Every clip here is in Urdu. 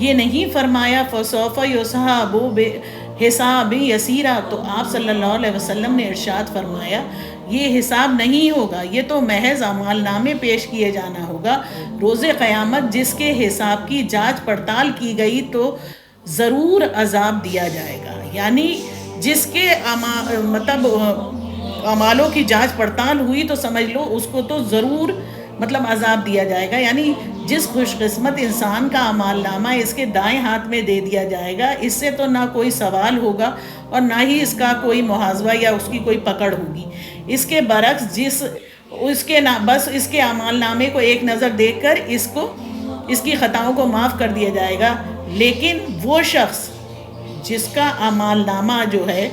یہ نہیں فرمایا فسوف یحاسب حساب یسیرا، تو آپ صلی اللہ علیہ وسلم نے ارشاد فرمایا یہ حساب نہیں ہوگا، یہ تو محض اعمال نامے پیش کیے جانا ہوگا روز قیامت، جس کے حساب کی جانچ پڑتال کی گئی تو ضرور عذاب دیا جائے گا. یعنی جس کے مطلب اعمالوں کی جانچ پڑتال ہوئی تو سمجھ لو اس کو تو ضرور مطلب عذاب دیا جائے گا. یعنی جس خوش قسمت انسان کا اعمال نامہ اس کے دائیں ہاتھ میں دے دیا جائے گا، اس سے تو نہ کوئی سوال ہوگا اور نہ ہی اس کا کوئی محاسبہ یا اس کی کوئی پکڑ ہوگی. اس کے برعکس بس اس کے اعمال نامے کو ایک نظر دیکھ کر اس کی خطاؤں کو معاف کر دیا جائے گا. لیکن وہ شخص جس کا اعمال نامہ جو ہے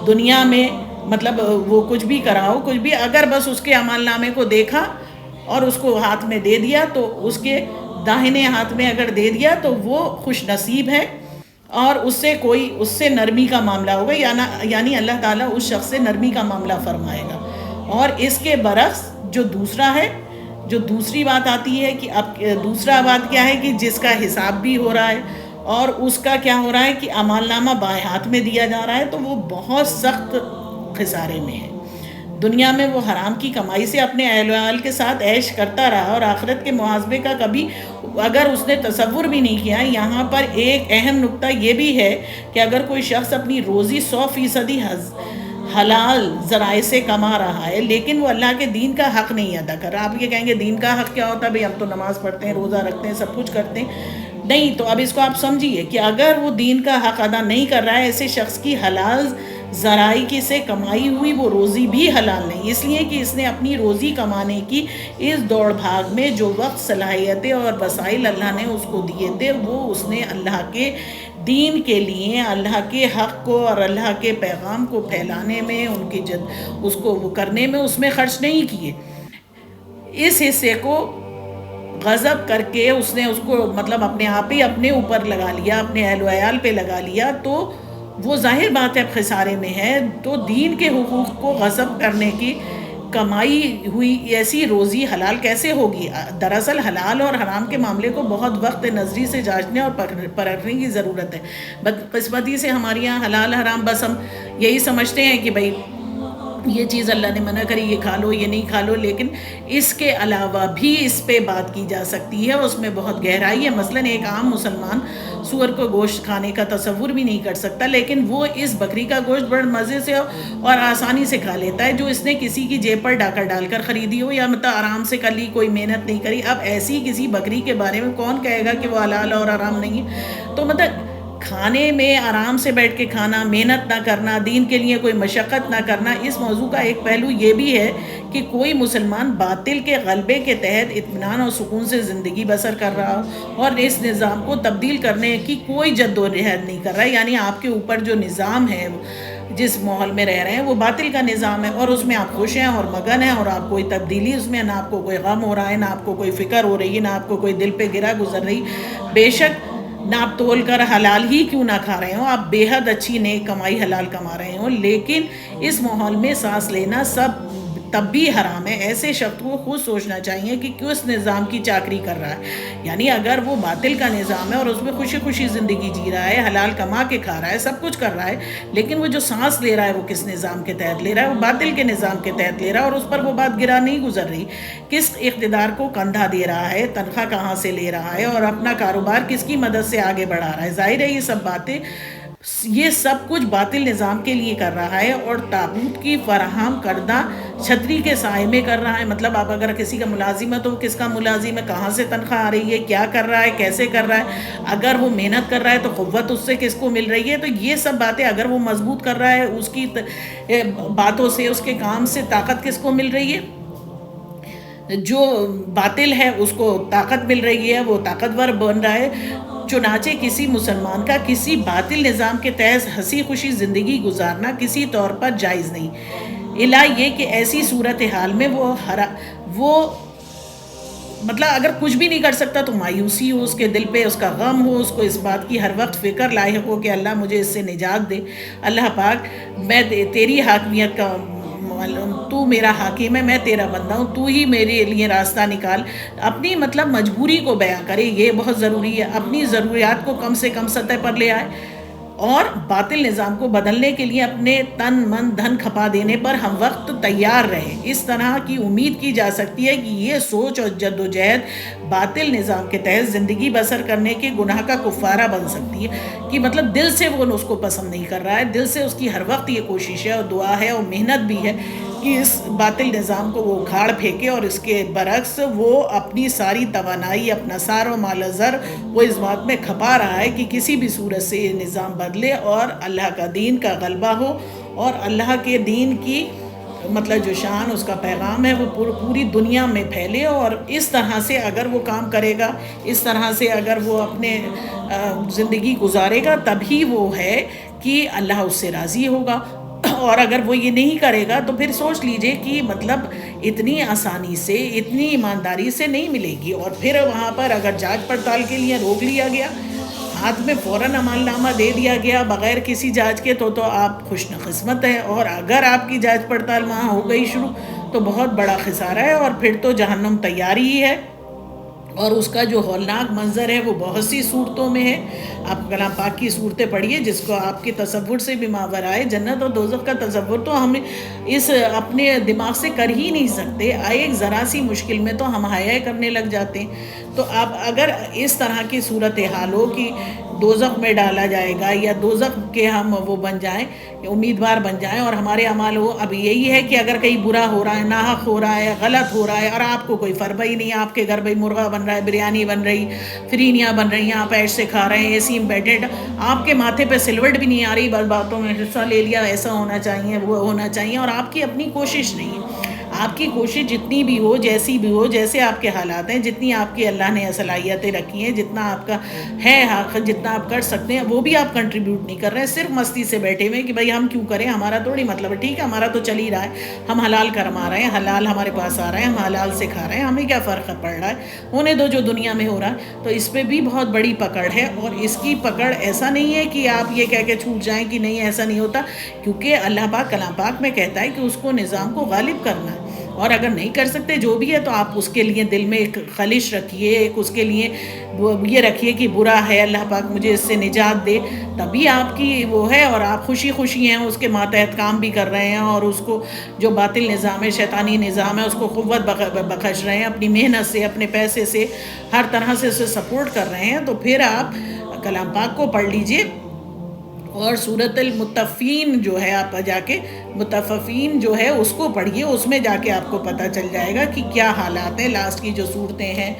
دنیا میں مطلب وہ کچھ بھی کراؤ کچھ بھی، اگر بس اس کے اعمال نامے کو دیکھا اور اس کو ہاتھ میں دے دیا تو اس کے داہنے ہاتھ میں اگر دے دیا تو وہ خوش نصیب ہے اور اس سے نرمی کا معاملہ ہوگا، یعنی اللہ تعالیٰ اس شخص سے نرمی کا معاملہ فرمائے گا. اور اس کے برعکس جو دوسری بات آتی ہے کہ اب دوسرا بات کیا ہے کہ جس کا حساب بھی ہو رہا ہے اور اس کا کیا ہو رہا ہے کہ اعمال نامہ بائیں ہاتھ میں دیا جا رہا ہے، تو وہ بہت سخت خسارے میں ہے. دنیا میں وہ حرام کی کمائی سے اپنے اہل و عیال کے ساتھ عیش کرتا رہا اور آخرت کے محاسبے کا کبھی اگر اس نے تصور بھی نہیں کیا. یہاں پر ایک اہم نقطہ یہ بھی ہے کہ اگر کوئی شخص اپنی روزی 100% حلال ذرائع سے کما رہا ہے لیکن وہ اللہ کے دین کا حق نہیں ادا کر رہا. آپ یہ کہیں گے دین کا حق کیا ہوتا ہے؟ بھئی ہم تو نماز پڑھتے ہیں، روزہ رکھتے ہیں، سب کچھ کرتے ہیں. نہیں، تو اب اس کو آپ سمجھیے کہ اگر وہ دین کا حق ادا نہیں کر رہا ہے، ایسے شخص کی حلال ذرائع کی سے کمائی ہوئی وہ روزی بھی حلال نہیں، اس لیے کہ اس نے اپنی روزی کمانے کی اس دوڑ بھاگ میں جو وقت، صلاحیتیں اور وسائل اللہ نے اس کو دیے تھے وہ اس نے اللہ کے دین کے لیے، اللہ کے حق کو اور اللہ کے پیغام کو پھیلانے میں، اس کو وہ کرنے میں اس میں خرچ نہیں کیے. اس حصے کو غضب کر کے اس نے اس کو مطلب اپنے آپ ہی اپنے اوپر لگا لیا، اپنے اہل و عیال پہ لگا لیا، تو وہ ظاہر بات ہے خسارے میں ہے. تو دین کے حقوق کو غصب کرنے کی کمائی ہوئی ایسی روزی حلال کیسے ہوگی؟ دراصل حلال اور حرام کے معاملے کو بہت وقت نظری سے جانچنے اور پرکھنے کی ضرورت ہے. بدقسمتی سے ہمارے یہاں حلال حرام بس ہم یہی سمجھتے ہیں کہ بھئی یہ چیز اللہ نے منع کری، یہ کھا لو، یہ نہیں کھا لو، لیکن اس کے علاوہ بھی اس پہ بات کی جا سکتی ہے، اس میں بہت گہرائی ہے. مثلاً ایک عام مسلمان سور کو گوشت کھانے کا تصور بھی نہیں کر سکتا، لیکن وہ اس بکری کا گوشت بڑے مزے سے اور آسانی سے کھا لیتا ہے جو اس نے کسی کی جیب پر ڈاکر ڈال کر خریدی ہو یا مطلب آرام سے کر لی، کوئی محنت نہیں کری. اب ایسی کسی بکری کے بارے میں کون کہے گا کہ وہ حلال اور حرام نہیں ہے؟ تو مطلب کھانے میں آرام سے بیٹھ کے کھانا، محنت نہ کرنا، دین کے لیے کوئی مشقت نہ کرنا، اس موضوع کا ایک پہلو یہ بھی ہے کہ کوئی مسلمان باطل کے غلبے کے تحت اطمینان اور سکون سے زندگی بسر کر رہا ہو اور اس نظام کو تبدیل کرنے کی کوئی جد و جہد نہیں کر رہا ہے. یعنی آپ کے اوپر جو نظام ہے، جس ماحول میں رہ رہے ہیں، وہ باطل کا نظام ہے اور اس میں آپ خوش ہیں اور مگن ہیں اور آپ کوئی تبدیلی اس میں، نہ آپ کو کوئی غم ہو رہا ہے، نہ آپ کو کوئی فکر ہو رہی ہے، نہ آپ کو کوئی دل پہ گرا گزر رہی. بے شک نہ آپ تول کر حلال ہی کیوں نہ کھا رہے ہوں، آپ بے حد اچھی نیک کمائی حلال کما رہے ہوں، لیکن اس ماحول میں سانس لینا تب بھی حرام ہے. ایسے شخص کو خود سوچنا چاہیے کہ کس نظام کی چاکری کر رہا ہے. یعنی اگر وہ باطل کا نظام ہے اور اس میں خوشی خوشی زندگی جی رہا ہے، حلال کما کے کھا رہا ہے، سب کچھ کر رہا ہے، لیکن وہ جو سانس لے رہا ہے وہ کس نظام کے تحت لے رہا ہے؟ وہ باطل کے نظام کے تحت لے رہا ہے اور اس پر وہ بات گرا نہیں گزر رہی. کس اقتدار کو کندھا دے رہا ہے، تنخواہ کہاں سے لے رہا ہے اور اپنا کاروبار کس کی مدد سے آگے بڑھا رہا ہے؟ ظاہر ہے یہ سب کچھ باطل نظام کے لیے کر رہا ہے اور طاغوت کی فراہم کردہ چھتری کے سائے میں کر رہا ہے. مطلب آپ اگر کسی کا ملازم ہے تو وہ کس کا ملازم ہے، کہاں سے تنخواہ آ رہی ہے، کیا کر رہا ہے، کیسے کر رہا ہے، اگر وہ محنت کر رہا ہے تو قوت اس سے کس کو مل رہی ہے. تو یہ سب باتیں اگر وہ مضبوط کر رہا ہے، اس کی باتوں سے، اس کے کام سے طاقت کس کو مل رہی ہے؟ جو باطل ہے اس کو طاقت مل رہی ہے، وہ طاقتور بن رہا ہے. چنانچہ کسی مسلمان کا کسی باطل نظام کے تحت ہنسی خوشی زندگی گزارنا کسی طور پر جائز نہیں، الا یہ کہ ایسی صورتحال میں وہ مطلب اگر کچھ بھی نہیں کر سکتا تو مایوسی ہو اس کے دل پہ، اس کا غم ہو، اس کو اس بات کی ہر وقت فکر لاحق ہو کہ اللہ مجھے اس سے نجات دے، اللہ پاک میں تیری حاکمیت کا تو میرا حاکم ہے، میں تیرا بندہ ہوں، تو ہی میرے لیے راستہ نکال. اپنی مطلب مجبوری کو بیاں کرے، یہ بہت ضروری ہے. اپنی ضروریات کو کم سے کم سطح پر لے آئے اور باطل نظام کو بدلنے کے لیے اپنے تن من دھن کھپا دینے پر ہم وقت تیار رہے. اس طرح کی امید کی جا سکتی ہے کہ یہ سوچ اور جد و جہد باطل نظام کے تحت زندگی بسر کرنے کے گناہ کا کفارہ بن سکتی ہے. کہ مطلب دل سے وہ اس کو پسند نہیں کر رہا ہے، دل سے اس کی ہر وقت یہ کوشش ہے اور دعا ہے اور محنت بھی ہے کہ اس باطل نظام کو وہ اکھاڑ پھینکے، اور اس کے برعکس وہ اپنی ساری توانائی، اپنا سار و مال زر وہ اس بات میں کھپا رہا ہے کہ کسی بھی صورت سے یہ نظام بدلے اور اللہ کا دین کا غلبہ ہو، اور اللہ کے دین کی مطلب جو شان، اس کا پیغام ہے وہ پوری دنیا میں پھیلے. اور اس طرح سے اگر وہ کام کرے گا، اس طرح سے اگر وہ اپنے زندگی گزارے گا، تبھی وہ ہے کہ اللہ اس سے راضی ہوگا. اور اگر وہ یہ نہیں کرے گا تو پھر سوچ لیجئے کہ مطلب اتنی آسانی سے، اتنی ایمانداری سے نہیں ملے گی. اور پھر وہاں پر اگر جانچ پڑتال کے لیے روک لیا گیا، ہاتھ میں فوراً عمل نامہ دے دیا گیا بغیر کسی جانچ کے، تو آپ خوش قسمت ہیں. اور اگر آپ کی جانچ پڑتال وہاں ہو گئی شروع تو بہت بڑا خسارہ ہے، اور پھر تو جہنم تیاری ہی ہے. اور اس کا جو ہولناک منظر ہے وہ بہت سی صورتوں میں ہے. آپ کلام پاک کی صورتیں پڑھیے جس کو آپ کے تصور سے بھی ماور آئے. جنت اور دوزخ کا تصور تو ہم اس اپنے دماغ سے کر ہی نہیں سکتے. ایک ذرا سی مشکل میں تو ہم حیا کرنے لگ جاتے ہیں. تو آپ اگر اس طرح کی صورت حال ہو کہ دوزخ میں ڈالا جائے گا یا دوزخ کے ہم وہ بن جائیں، امیدوار بن جائیں، اور ہمارے اعمال ہو، اب یہی ہے کہ اگر کہیں برا ہو رہا ہے، ناحق ہو رہا ہے، غلط ہو رہا ہے، اور آپ کو کوئی فربہ ہی نہیں، آپ کے گھر بھائی مرغا بن رہا ہے، بریانی بن رہی، فرینیاں بن رہی ہیں، آپ ایش سے کھا رہے ہیں، اے سی میں بیٹھے، آپ کے ماتھے پہ سلوٹ بھی نہیں آ رہی، بس باتوں میں حصہ لے لیا، ایسا ہونا چاہیے، وہ ہونا چاہیے، اور آپ کی اپنی کوشش نہیں ہے. آپ کی کوشش جتنی بھی ہو، جیسی بھی ہو، جیسے آپ کے حالات ہیں، جتنی آپ کی اللہ نے صلاحیتیں رکھی ہیں، جتنا آپ کا ہے حق، جتنا آپ کر سکتے ہیں، وہ بھی آپ کنٹریبیوٹ نہیں کر رہے ہیں. صرف مستی سے بیٹھے ہوئے کہ بھائی ہم کیوں کریں، ہمارا تھوڑی مطلب ہے. ٹھیک ہے، ہمارا تو چل ہی رہا ہے، ہم حلال کما رہے ہیں، حلال ہمارے پاس آ رہا ہے، ہم حلال سے کھا رہے ہیں، ہمیں کیا فرق پڑ رہا ہے، ہونے دو جو دنیا میں ہو رہا ہے. تو اس پہ بھی بہت بڑی پکڑ ہے. اور اس کی پکڑ ایسا نہیں ہے کہ آپ یہ کہہ کے چھوٹ جائیں کہ نہیں ایسا نہیں ہوتا، کیونکہ اللہ پاک کلام پاک میں کہتا ہے کہ اس کو نظام کو غالب کرنا ہے. اور اگر نہیں کر سکتے جو بھی ہے تو آپ اس کے لیے دل میں ایک خلش رکھیے، ایک اس کے لیے یہ رکھیے کہ برا ہے، اللہ پاک مجھے اس سے نجات دے. تبھی آپ کی وہ ہے، اور آپ خوشی خوشی ہیں اس کے ماتحت کام بھی کر رہے ہیں، اور اس کو جو باطل نظام ہے، شیطانی نظام ہے، اس کو قوت بخش رہے ہیں اپنی محنت سے، اپنے پیسے سے، ہر طرح سے اسے سپورٹ کر رہے ہیں. تو پھر آپ کلام پاک کو پڑھ لیجئے، اور سورۃ المطففین جو ہے، آپ جا کے مطففین جو ہے اس کو پڑھیے. اس میں جا کے آپ کو پتہ چل جائے گا کہ کیا حالات ہیں. لاسٹ کی جو صورتیں ہیں،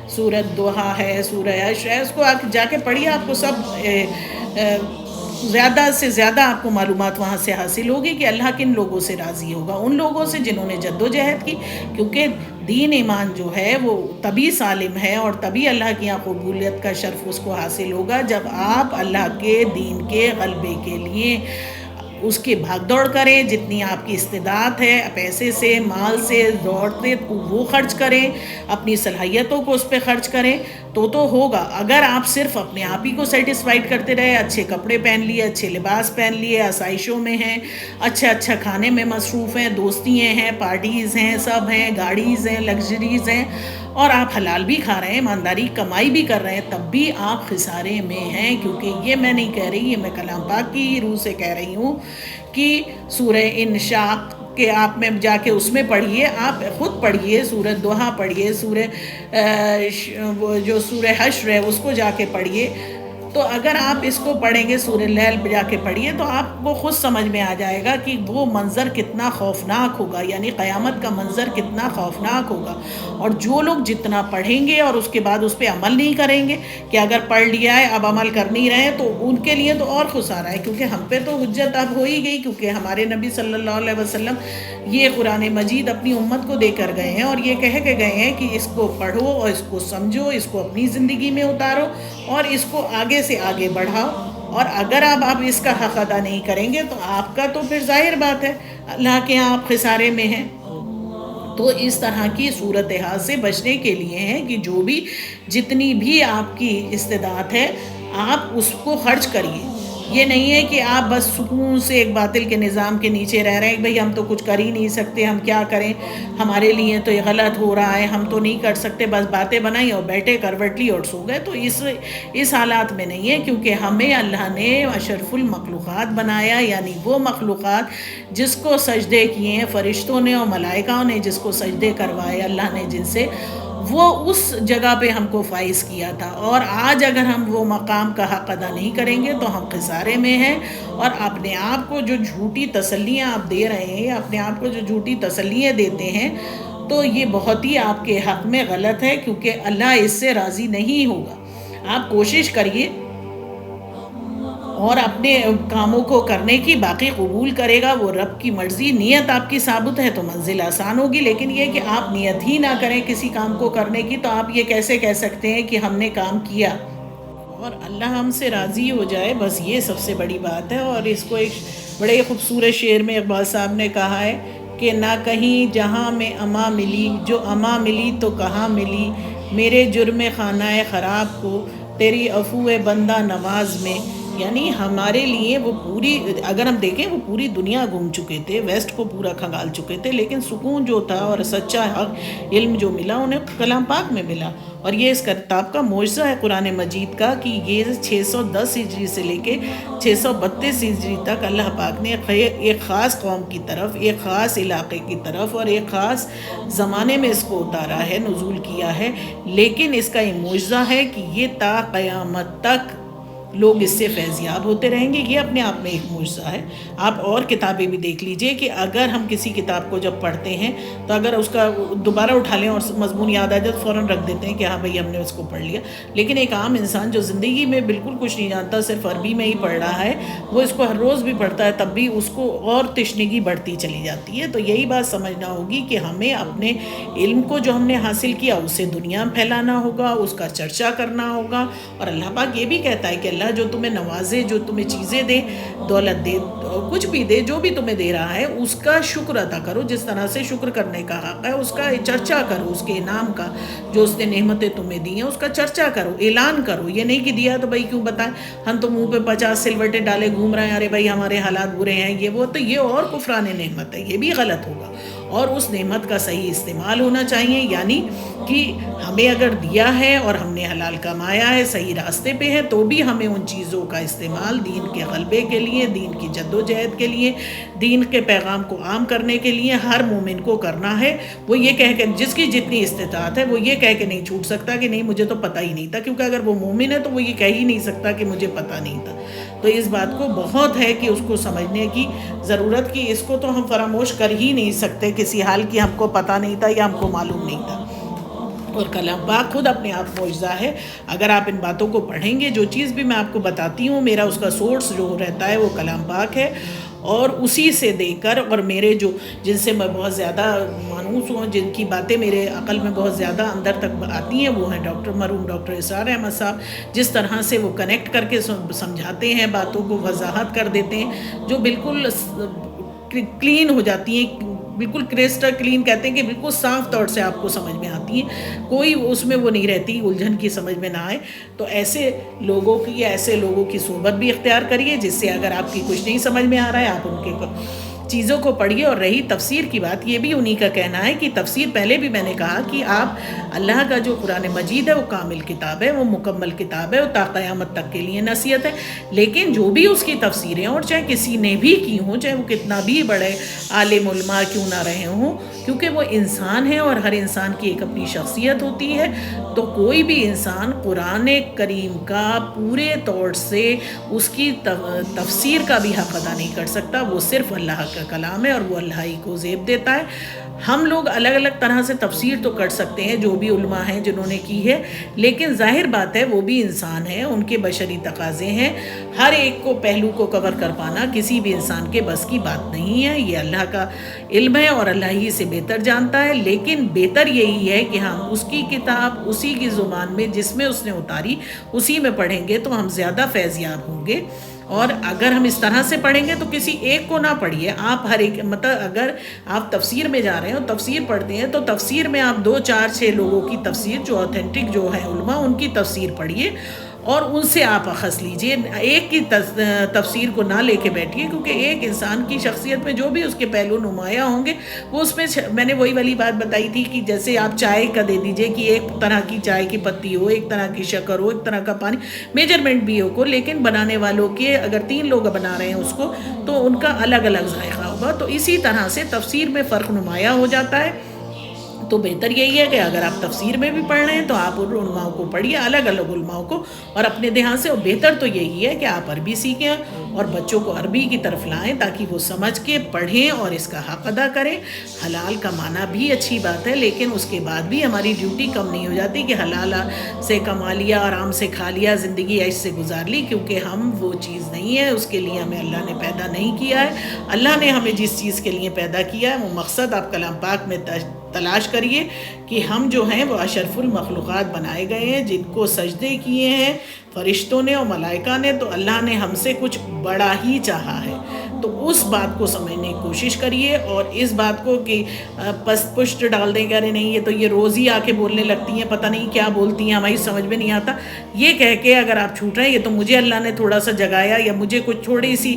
سورۃ دوحہ ہے، سورہ حشر ہے، اس کو آپ جا کے پڑھیے. آپ کو سب زیادہ سے زیادہ آپ کو معلومات وہاں سے حاصل ہوگی کہ اللہ کن لوگوں سے راضی ہوگا. ان لوگوں سے جنہوں نے جد و جہد کی، کیونکہ دین ایمان جو ہے وہ تبھی سالم ہے اور تبھی اللہ کی یہاں قبولیت کا شرف اس کو حاصل ہوگا جب آپ اللہ کے دین کے غلبے کے لیے اس کی بھاگ دوڑ کریں. جتنی آپ کی استطاعت ہے، پیسے سے، مال سے، دوڑتے وہ خرچ کریں، اپنی صلاحیتوں کو اس پہ خرچ کریں تو ہوگا. اگر آپ صرف اپنے آپ ہی کو سیٹسفائیڈ کرتے رہے، اچھے کپڑے پہن لیے، اچھے لباس پہن لیے، آسائشوں میں ہیں، اچھا کھانے میں مصروف ہیں، دوستیاں ہیں، پارٹیز ہیں، سب ہیں، گاڑیز ہیں، لگژریز ہیں، اور آپ حلال بھی کھا رہے ہیں، ایمانداری کمائی بھی کر رہے ہیں، تب بھی آپ خسارے میں ہیں. کیونکہ یہ میں نہیں کہہ رہی، یہ میں کلام پاک کی روح سے کہہ رہی ہوں کہ سورہ انشاق کہ آپ میں جا کے اس میں پڑھیے، آپ خود پڑھیے، سورۃ دوحہ پڑھیے، جو سورہ حشر ہے اس کو جا کے پڑھیے. تو اگر آپ اس کو پڑھیں گے، سورہ لیل جا کے پڑھیے، تو آپ کو خود سمجھ میں آ جائے گا کہ وہ منظر کتنا خوفناک ہوگا، یعنی قیامت کا منظر کتنا خوفناک ہوگا. اور جو لوگ جتنا پڑھیں گے اور اس کے بعد اس پہ عمل نہیں کریں گے، کہ اگر پڑھ لیا ہے اب عمل کر نہیں رہے ہیں، تو ان کے لیے تو اور خسارہ ہے. کیونکہ ہم پہ تو حجت اب ہو ہی گئی، کیونکہ ہمارے نبی صلی اللہ علیہ وسلم یہ قرآن مجید اپنی امت کو دے کر گئے ہیں، اور یہ کہہ کے گئے ہیں کہ اس کو پڑھو اور اس کو سمجھو، اس کو اپنی زندگی میں اتارو اور اس کو آگے سے آگے بڑھاؤ. اور اگر آپ اس کا حق ادا نہیں کریں گے تو آپ کا تو پھر ظاہر بات ہے اللہ کے یہاں آپ خسارے میں ہیں. تو اس طرح کی صورتحال سے بچنے کے لیے ہیں کہ جو بھی جتنی بھی آپ کی استطاعت ہے آپ اس کو خرچ کریے. یہ نہیں ہے کہ آپ بس سکون سے ایک باطل کے نظام کے نیچے رہ رہے ہیں کہ بھئی ہم تو کچھ کر ہی نہیں سکتے، ہم کیا کریں، ہمارے لیے تو یہ غلط ہو رہا ہے، ہم تو نہیں کر سکتے، بس باتیں بنائی اور بیٹھے کروٹ لی اور سو گئے. تو اس حالات میں نہیں ہے، کیونکہ ہمیں اللہ نے اشرف المخلوقات بنایا، یعنی وہ مخلوقات جس کو سجدے کیے ہیں فرشتوں نے اور ملائکہ نے، جس کو سجدے کروائے اللہ نے جن سے، وہ اس جگہ پہ ہم کو فائز کیا تھا. اور آج اگر ہم وہ مقام کا حق ادا نہیں کریں گے تو ہم خسارے میں ہیں. اور اپنے آپ کو جو جھوٹی تسلیاں آپ دے رہے ہیں، اپنے آپ کو جو جھوٹی تسلیاں دیتے ہیں، تو یہ بہت ہی آپ کے حق میں غلط ہے، کیونکہ اللہ اس سے راضی نہیں ہوگا. آپ کوشش کریے اور اپنے کاموں کو کرنے کی، باقی قبول کرے گا وہ رب کی مرضی. نیت آپ کی ثابت ہے تو منزل آسان ہوگی، لیکن یہ کہ آپ نیت ہی نہ کریں کسی کام کو کرنے کی، تو آپ یہ کیسے کہہ سکتے ہیں کہ ہم نے کام کیا؟ اور اللہ ہم سے راضی ہو جائے، بس یہ سب سے بڑی بات ہے. اور اس کو ایک بڑے خوبصورت شعر میں اقبال صاحب نے کہا ہے کہ نہ کہیں جہاں میں اما ملی، جو اما ملی تو کہاں ملی، میرے جرم خانہ خراب کو تیری عفو بندہ نواز میں. یعنی ہمارے لیے وہ پوری، اگر ہم دیکھیں وہ پوری دنیا گھوم چکے تھے، ویسٹ کو پورا کھنگال چکے تھے، لیکن سکون جو تھا اور سچا حق علم جو ملا انہیں کلام پاک میں ملا. اور یہ اس کتاب کا معجزہ ہے قرآن مجید کا، کہ یہ 610 ہجری سے لے کے 632 ہجری تک اللہ پاک نے ایک خاص قوم کی طرف، ایک خاص علاقے کی طرف اور ایک خاص زمانے میں اس کو اتارا ہے، نزول کیا ہے. لیکن اس کا یہ معجزہ ہے کہ یہ تا قیامت تک لوگ اس سے فیضیاب ہوتے رہیں گے. یہ اپنے آپ میں ایک معجزہ ہے. آپ اور کتابیں بھی دیکھ لیجئے کہ اگر ہم کسی کتاب کو جب پڑھتے ہیں تو اگر اس کا دوبارہ اٹھا لیں اور مضمون یاد آ جائے تو فوراً رکھ دیتے ہیں کہ ہاں بھئی ہم نے اس کو پڑھ لیا. لیکن ایک عام انسان جو زندگی میں بالکل کچھ نہیں جانتا، صرف عربی میں ہی پڑھ رہا ہے، وہ اس کو ہر روز بھی پڑھتا ہے، تب بھی اس کو اور تشنگی بڑھتی چلی جاتی ہے. تو یہی بات سمجھنا ہوگی کہ ہمیں اپنے علم کو جو ہم نے حاصل کیا اسے دنیا میں پھیلانا ہوگا، اس کا چرچا کرنا ہوگا. اور اللہ پاک یہ بھی کہتا ہے کہ اللہ جو تمہیں نوازے، جو تمہیں چیزیں دے، دولت دے، کچھ بھی دے، جو بھی تمہیں دے رہا ہے اس کا شکر ادا کرو. جس طرح سے شکر کرنے کا حق ہے اس کا چرچا کرو، اس کے انعام کا، جو اس نے نعمتیں تمہیں دی ہیں اس کا چرچا کرو، اعلان کرو. یہ نہیں کہ دیا تو بھائی کیوں بتائیں، ہم تو منہ پہ 50 سلوٹے ڈالے گھوم رہے ہیں، ارے بھائی ہمارے حالات برے ہیں، یہ وہ، تو یہ اور کفران نعمت ہے، یہ بھی غلط ہوگا. اور اس نعمت کا صحیح استعمال ہونا چاہیے، یعنی کہ ہمیں اگر دیا ہے اور ہم نے حلال کمایا ہے، صحیح راستے پہ ہے، تو بھی ہمیں ان چیزوں کا استعمال دین کے غلبے کے لیے، دین کی جد و جہد کے لیے، دین کے پیغام کو عام کرنے کے لیے ہر مومن کو کرنا ہے. وہ یہ کہہ کے، جس کی جتنی استطاعت ہے، وہ یہ کہہ کے نہیں چھوٹ سکتا کہ نہیں مجھے تو پتہ ہی نہیں تھا، کیونکہ اگر وہ مومن ہے تو وہ یہ کہہ ہی نہیں سکتا کہ مجھے پتہ نہیں تھا. تو اس بات کو بہت ہے کہ اس کو سمجھنے کی ضرورت، کی اس کو تو ہم فراموش کر ہی نہیں سکتے کسی حال کی ہم کو پتہ نہیں تھا یا ہم کو معلوم نہیں تھا. اور کلام پاک خود اپنے آپ معجزہ ہے. اگر آپ ان باتوں کو پڑھیں گے، جو چیز بھی میں آپ کو بتاتی ہوں، میرا اس کا سورس جو رہتا ہے وہ کلام پاک ہے، اور اسی سے دے کر، اور میرے جو جن سے میں بہت زیادہ مانوس ہوں، جن کی باتیں میرے عقل میں بہت زیادہ اندر تک آتی ہیں، وہ ہیں مرحوم ڈاکٹر اسرار احمد صاحب. جس طرح سے وہ کنیکٹ کر کے سمجھاتے ہیں، باتوں کو وضاحت کر دیتے ہیں، جو بالکل کلین ہو جاتی ہیں، بالکل کرسٹل کلین کہتے ہیں کہ بالکل صاف طور سے آپ کو سمجھ میں آتی ہیں، کوئی اس میں وہ نہیں رہتی الجھن کی سمجھ میں نہ آئے. تو ایسے لوگوں کی، ایسے لوگوں کی صحبت بھی اختیار کریے، جس سے اگر آپ کی کچھ نہیں سمجھ میں آ رہا ہے آپ ان کے چیزوں کو پڑھیے. اور رہی تفسیر کی بات، یہ بھی انہی کا کہنا ہے کہ تفسیر، پہلے بھی میں نے کہا کہ آپ اللہ کا جو قرآن مجید ہے وہ کامل کتاب ہے، وہ مکمل کتاب ہے، وہ تا قیامت تک کے لیے نصیحت ہے. لیکن جو بھی اس کی تفسیریں، اور چاہے کسی نے بھی کی ہوں، چاہے وہ کتنا بھی بڑے عالم علماء کیوں نہ رہے ہوں، کیونکہ وہ انسان ہے اور ہر انسان کی ایک اپنی شخصیت ہوتی ہے. تو کوئی بھی انسان قرآن کریم کا پورے طور سے اس کی تفسیر کا بھی حق ادا نہیں کر سکتا. وہ صرف اللہ کا کلام ہے اور وہ اللہ ہی کو زیب دیتا ہے. ہم لوگ الگ الگ طرح سے تفسیر تو کر سکتے ہیں، جو بھی علماء ہیں جنہوں نے کی ہے، لیکن ظاہر بات ہے وہ بھی انسان ہیں، ان کے بشری تقاضے ہیں. ہر ایک کو پہلو کو کور کر پانا کسی بھی انسان کے بس کی بات نہیں ہے. یہ اللہ کا علم ہے اور اللہ ہی سے بہتر جانتا ہے. لیکن بہتر یہی ہے کہ ہم اس کی کتاب اسی کی زبان میں جس میں اس نے اتاری اسی میں پڑھیں گے تو ہم زیادہ فیضیاب ہوں گے. اور اگر ہم اس طرح سے پڑھیں گے تو کسی ایک کو نہ پڑھیے آپ، ہر ایک، مطلب اگر آپ تفسیر میں جا رہے ہیں، تفسیر پڑھتے ہیں، تو تفسیر میں آپ 2 4 6 لوگوں کی تفسیر جو اوتھینٹک جو ہے علماء، ان کی تفسیر پڑھیے. اور ان سے آپ اخذ لیجئے، ایک کی تفسیر کو نہ لے کے بیٹھیے، کیونکہ ایک انسان کی شخصیت میں جو بھی اس کے پہلو نمایاں ہوں گے وہ اس میں میں نے وہی والی بات بتائی تھی کہ جیسے آپ چائے کا دے دیجئے کہ ایک طرح کی چائے کی پتی ہو، ایک طرح کی شکر ہو، ایک طرح کا پانی، میجرمنٹ بھی ہو، لیکن بنانے والوں کے اگر 3 لوگ بنا رہے ہیں اس کو تو ان کا الگ الگ ذائقہ ہوگا. تو اسی طرح سے تفسیر میں فرق نمایاں ہو جاتا ہے. تو بہتر یہی ہے کہ اگر آپ تفسیر میں بھی پڑھ رہے ہیں تو آپ ان علماء کو پڑھیے، الگ الگ علماء کو، اور اپنے دھیان سے. اور بہتر تو یہی ہے کہ آپ عربی سیکھیں اور بچوں کو عربی کی طرف لائیں تاکہ وہ سمجھ کے پڑھیں اور اس کا حق ادا کریں. حلال کمانا بھی اچھی بات ہے، لیکن اس کے بعد بھی ہماری ڈیوٹی کم نہیں ہو جاتی کہ حلال سے کما لیا، آرام سے کھا لیا، زندگی عیش سے گزار لی، کیونکہ ہم وہ چیز نہیں ہے. اس کے لیے ہمیں اللہ نے پیدا نہیں کیا ہے. اللہ نے ہمیں جس چیز کے لیے پیدا کیا ہے وہ مقصد آپ کلام پاک میں تلاش کریے کہ ہم جو ہیں وہ اشرف المخلوقات بنائے گئے ہیں، جن کو سجدے کیے ہیں فرشتوں نے اور ملائکہ نے، تو اللہ نے ہم سے کچھ بڑا ہی چاہا ہے. تو اس بات کو سمجھنے کی کوشش کریے، اور اس بات کو کہ پست پشت ڈال دیں کہ ارے نہیں یہ تو یہ روز ہی آ کے بولنے لگتی ہیں، پتہ نہیں کیا بولتی ہیں، ہماری سمجھ میں نہیں آتا، یہ کہہ کے اگر آپ چھوٹ رہے ہیں یہ تو مجھے اللہ نے تھوڑا سا جگایا یا مجھے کچھ تھوڑی سی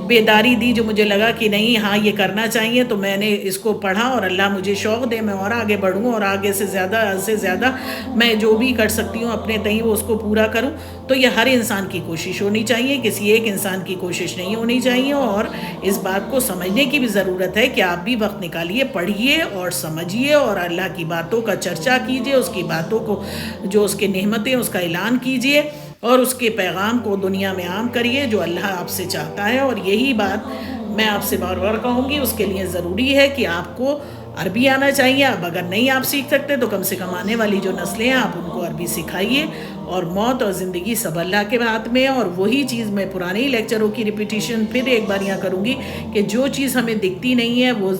بیداری دی جو مجھے لگا کہ نہیں ہاں یہ کرنا چاہیے، تو میں نے اس کو پڑھا اور اللہ مجھے شوق دے میں اور آگے بڑھوں اور آگے سے زیادہ میں جو بھی کر سکتی ہوں اپنے تئیں وہ اس کو پورا کروں. تو یہ ہر انسان کی کوشش ہونی چاہیے، کسی ایک انسان کی کوشش نہیں ہونی چاہیے. اور اس بات کو سمجھنے کی بھی ضرورت ہے کہ آپ بھی وقت نکالیے، پڑھیے اور سمجھیے اور اللہ کی باتوں کا چرچا کیجیے، اس کی باتوں کو جو اس کے نعمتیں اس کا اعلان کیجیے اور اس کے پیغام کو دنیا میں عام کریے جو اللہ آپ سے چاہتا ہے. اور یہی بات میں آپ سے بار بار کہوں گی، اس کے لیے ضروری ہے کہ آپ کو عربی آنا چاہیے. اب اگر نہیں آپ سیکھ سکتے تو کم سے کم آنے والی جو نسلیں ہیں آپ ان کو عربی سکھائیے. اور موت اور زندگی سب اللہ کے ہاتھ میں ہے. اور وہی چیز میں پرانے لیکچروں کی ریپیٹیشن پھر ایک بار یہاں کروں گی کہ جو چیز ہمیں دکھتی نہیں ہے وہ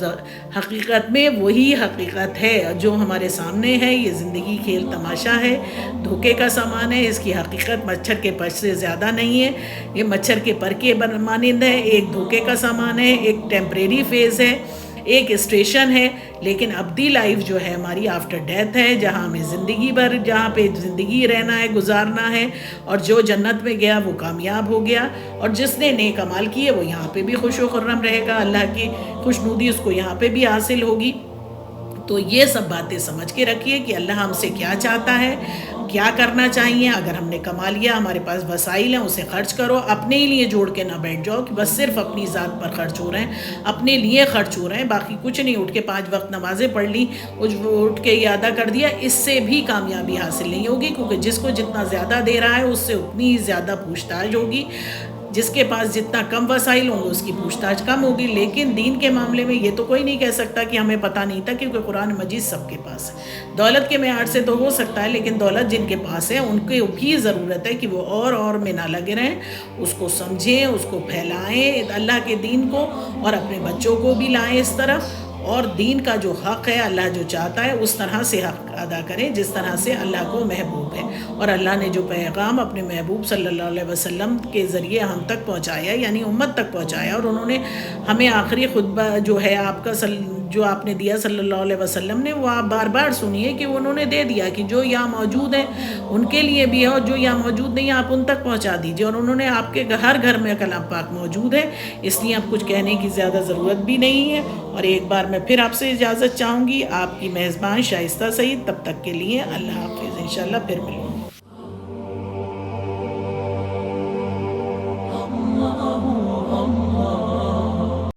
حقیقت میں وہی حقیقت ہے جو ہمارے سامنے ہے. یہ زندگی کھیل تماشا ہے، دھوکے کا سامان ہے. اس کی حقیقت مچھر کے پر سے زیادہ نہیں ہے. یہ مچھر کے پر کے مانند ہے، ایک دھوکے کا سامان ہے، ایک ٹیمپریری فیز ہے، ایک اسٹیشن ہے. لیکن ابدی لائف جو ہے ہماری آفٹر ڈیتھ ہے، جہاں ہمیں زندگی بھر جہاں پہ زندگی رہنا ہے، گزارنا ہے. اور جو جنت میں گیا وہ کامیاب ہو گیا، اور جس نے نیک عمل کیے وہ یہاں پہ بھی خوش و خرم رہے گا. اللہ کی خوشنودی اس کو یہاں پہ بھی حاصل ہوگی. تو یہ سب باتیں سمجھ کے رکھیے کہ اللہ ہم سے کیا چاہتا ہے، کیا کرنا چاہیے. اگر ہم نے کما لیا، ہمارے پاس وسائل ہیں، اسے خرچ کرو. اپنے ہی لیے جوڑ کے نہ بیٹھ جاؤ کہ بس صرف اپنی ذات پر خرچ ہو رہے ہیں، اپنے لیے خرچ ہو رہے ہیں، باقی کچھ نہیں. اٹھ کے 5 وقت نمازیں پڑھ لی، اٹھ کے یہ ادا کر دیا، اس سے بھی کامیابی حاصل نہیں ہوگی. کیونکہ جس کو جتنا زیادہ دے رہا ہے اس سے اتنی ہی زیادہ پوچھ تاچھ ہوگی. جس کے پاس جتنا کم وسائل ہوں گے اس کی پوچھ تاچھ کم ہوگی. لیکن دین کے معاملے میں یہ تو کوئی نہیں کہہ سکتا کہ ہمیں پتہ نہیں تھا، کیونکہ قرآن مجید سب کے پاس ہے. دولت کے معیار سے تو ہو سکتا ہے، لیکن دولت جن کے پاس ہے ان کو بھی ضرورت ہے کہ وہ اور میں نہ لگے رہیں، اس کو سمجھیں، اس کو پھیلائیں اللہ کے دین کو، اور اپنے بچوں کو بھی لائیں اس طرف. اور دین کا جو حق ہے اللہ جو چاہتا ہے اس طرح سے حق ادا کریں جس طرح سے اللہ کو محبوب ہے. اور اللہ نے جو پیغام اپنے محبوب صلی اللہ علیہ وسلم کے ذریعے ہم تک پہنچایا، یعنی امت تک پہنچایا، اور انہوں نے ہمیں آخری خطبہ جو ہے آپ کا جو آپ نے دیا صلی اللہ علیہ وسلم نے، وہ آپ بار بار سنیے کہ انہوں نے دے دیا کہ جو یہاں موجود ہیں ان کے لیے بھی ہے، اور جو یہاں موجود نہیں آپ ان تک پہنچا دیجیے. اور انہوں نے آپ کے ہر گھر میں کلام پاک موجود ہے، اس لیے اب کچھ کہنے کی زیادہ ضرورت بھی نہیں ہے. اور ایک بار میں پھر آپ سے اجازت چاہوں گی، آپ کی میزبان شائستہ سعید. تب تک کے لیے اللہ حافظ، انشاءاللہ پھر ملوں.